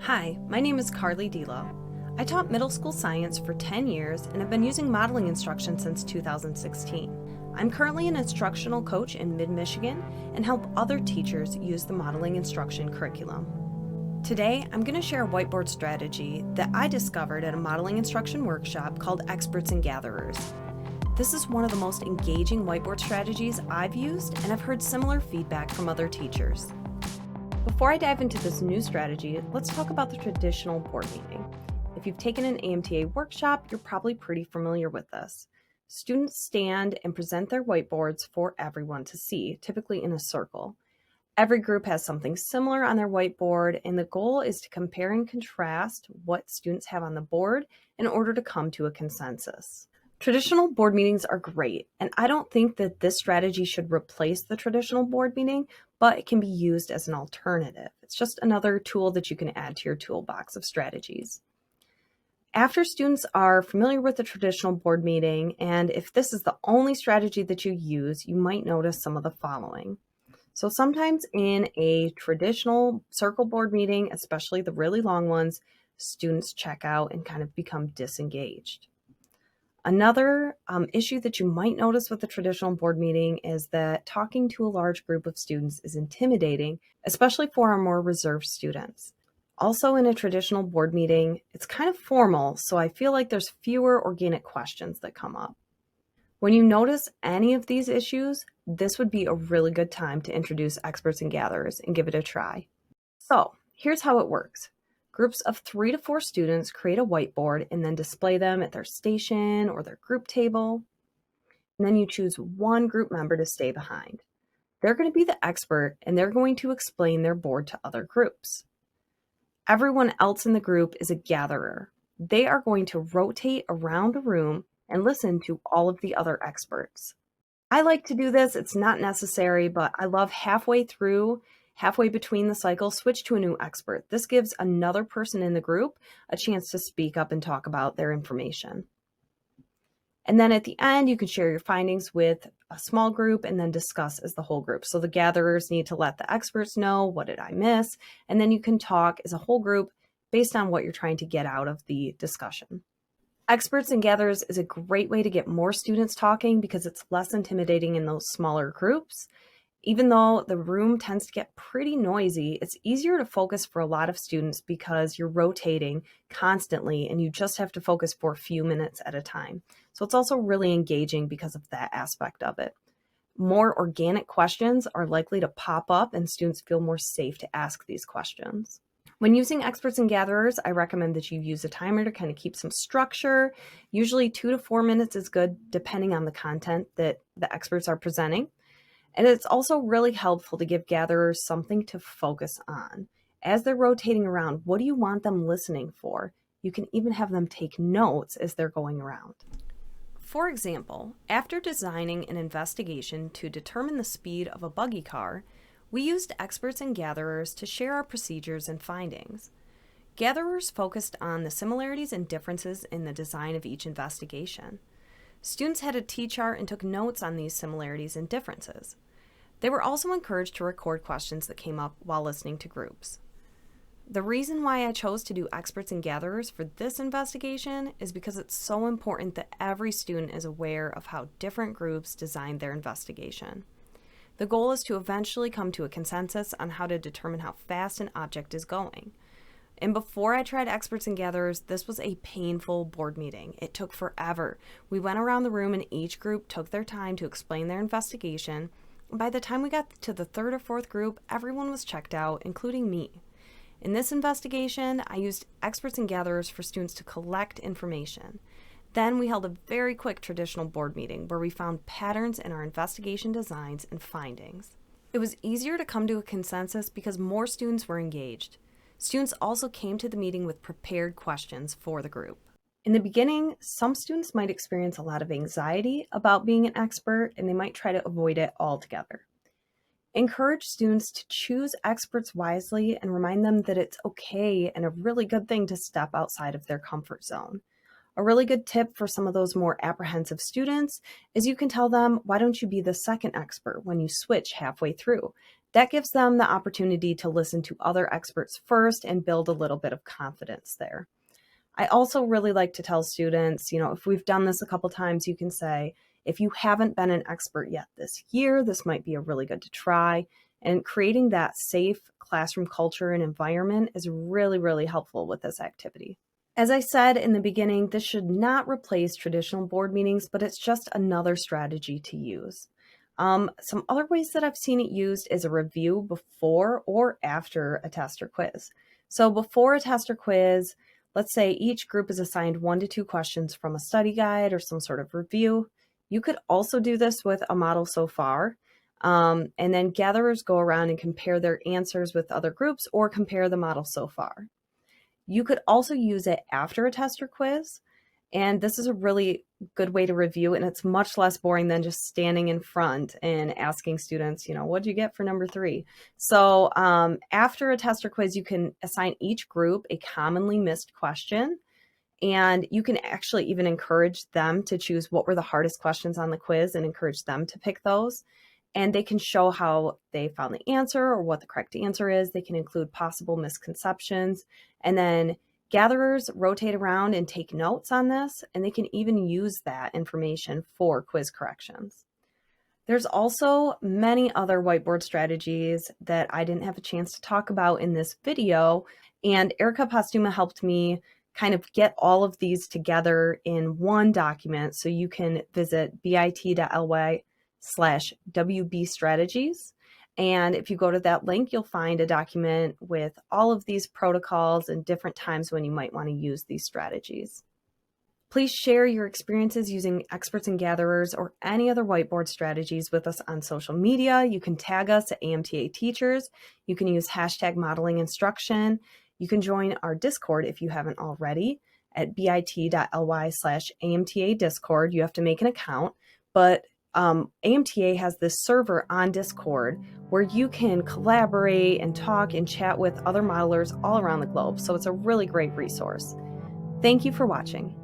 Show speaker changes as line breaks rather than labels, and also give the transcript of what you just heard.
Hi, my name is Karle Delo. I taught middle school science for 10 years and have been using modeling instruction since 2016. I'm currently an instructional coach in Mid-Michigan and help other teachers use the modeling instruction curriculum. Today, I'm going to share a whiteboard strategy that I discovered at a modeling instruction workshop called Experts and Gatherers. This is one of the most engaging whiteboard strategies I've used, and I've heard similar feedback from other teachers. Before I dive into this new strategy, let's talk about the traditional board meeting. If you've taken an AMTA workshop, you're probably pretty familiar with this. Students stand and present their whiteboards for everyone to see, typically in a circle. Every group has something similar on their whiteboard, and the goal is to compare and contrast what students have on the board in order to come to a consensus. Traditional board meetings are great, and I don't think that this strategy should replace the traditional board meeting, but it can be used as an alternative. It's just another tool that you can add to your toolbox of strategies. After students are familiar with the traditional board meeting, and if this is the only strategy that you use, you might notice some of the following. So sometimes in a traditional circle board meeting, especially the really long ones, students check out and kind of become disengaged. Another issue that you might notice with the traditional board meeting is that talking to a large group of students is intimidating, especially for our more reserved students. Also, in a traditional board meeting, it's kind of formal, so I feel like there's fewer organic questions that come up. When you notice any of these issues, this would be a really good time to introduce experts and gatherers and give it a try. So, here's how it works. Groups of 3 to 4 students create a whiteboard and then display them at their station or their group table. And then you choose one group member to stay behind. They're going to be the expert and they're going to explain their board to other groups. Everyone else in the group is a gatherer. They are going to rotate around the room and listen to all of the other experts. I like to do this. It's not necessary, but I love halfway between the cycle, switch to a new expert. This gives another person in the group a chance to speak up and talk about their information. And then at the end, you can share your findings with a small group and then discuss as the whole group. So the gatherers need to let the experts know, what did I miss? And then you can talk as a whole group based on what you're trying to get out of the discussion. Experts and gatherers is a great way to get more students talking because it's less intimidating in those smaller groups. Even though the room tends to get pretty noisy, it's easier to focus for a lot of students because you're rotating constantly and you just have to focus for a few minutes at a time. So it's also really engaging because of that aspect of it. More organic questions are likely to pop up and students feel more safe to ask these questions. When using experts and gatherers, I recommend that you use a timer to kind of keep some structure. Usually 2 to 4 minutes is good depending on the content that the experts are presenting. And it's also really helpful to give gatherers something to focus on. As they're rotating around, what do you want them listening for? You can even have them take notes as they're going around. For example, after designing an investigation to determine the speed of a buggy car, we used experts and gatherers to share our procedures and findings. Gatherers focused on the similarities and differences in the design of each investigation. Students had a T-chart and took notes on these similarities and differences. They were also encouraged to record questions that came up while listening to groups. The reason why I chose to do experts and gatherers for this investigation is because it's so important that every student is aware of how different groups designed their investigation. The goal is to eventually come to a consensus on how to determine how fast an object is going. And before I tried experts and gatherers, this was a painful board meeting. It took forever. We went around the room and each group took their time to explain their investigation. And by the time we got to the 3rd or 4th group, everyone was checked out, including me. In this investigation, I used experts and gatherers for students to collect information. Then we held a very quick traditional board meeting where we found patterns in our investigation designs and findings. It was easier to come to a consensus because more students were engaged. Students also came to the meeting with prepared questions for the group. In the beginning, some students might experience a lot of anxiety about being an expert and they might try to avoid it altogether. Encourage students to choose experts wisely and remind them that it's okay and a really good thing to step outside of their comfort zone. A really good tip for some of those more apprehensive students is you can tell them, why don't you be the second expert when you switch halfway through? That gives them the opportunity to listen to other experts first and build a little bit of confidence there. I also really like to tell students, if we've done this a couple times, you can say, if you haven't been an expert yet this year, this might be a really good to try. And creating that safe classroom culture and environment is really, really helpful with this activity. As I said in the beginning, this should not replace traditional board meetings, but it's just another strategy to use. Some other ways that I've seen it used is a review before or after a test or quiz. So before a test or quiz, let's say each group is assigned 1 to 2 questions from a study guide or some sort of review. You could also do this with a model so far. And then gatherers go around and compare their answers with other groups or compare the model so far. You could also use it after a test or quiz. And this is a really good way to review, and it's much less boring than just standing in front and asking students, what did you get for number 3? So after a test or quiz, you can assign each group a commonly missed question, and you can actually even encourage them to choose what were the hardest questions on the quiz and encourage them to pick those. And they can show how they found the answer or what the correct answer is. They can include possible misconceptions, and then gatherers rotate around and take notes on this, and they can even use that information for quiz corrections. There's also many other whiteboard strategies that I didn't have a chance to talk about in this video, and Erica Postuma helped me kind of get all of these together in one document, so you can visit bit.ly/WB strategies. And if you go to that link, you'll find a document with all of these protocols and different times when you might want to use these strategies. Please share your experiences using experts and gatherers or any other whiteboard strategies with us on social media. You can tag us at AMTA Teachers. You can use hashtag modeling instruction. You can join our Discord if you haven't already at bit.ly/AMTA Discord. You have to make an account, but AMTA has this server on Discord where you can collaborate and talk and chat with other modelers all around the globe. So it's a really great resource. Thank you for watching.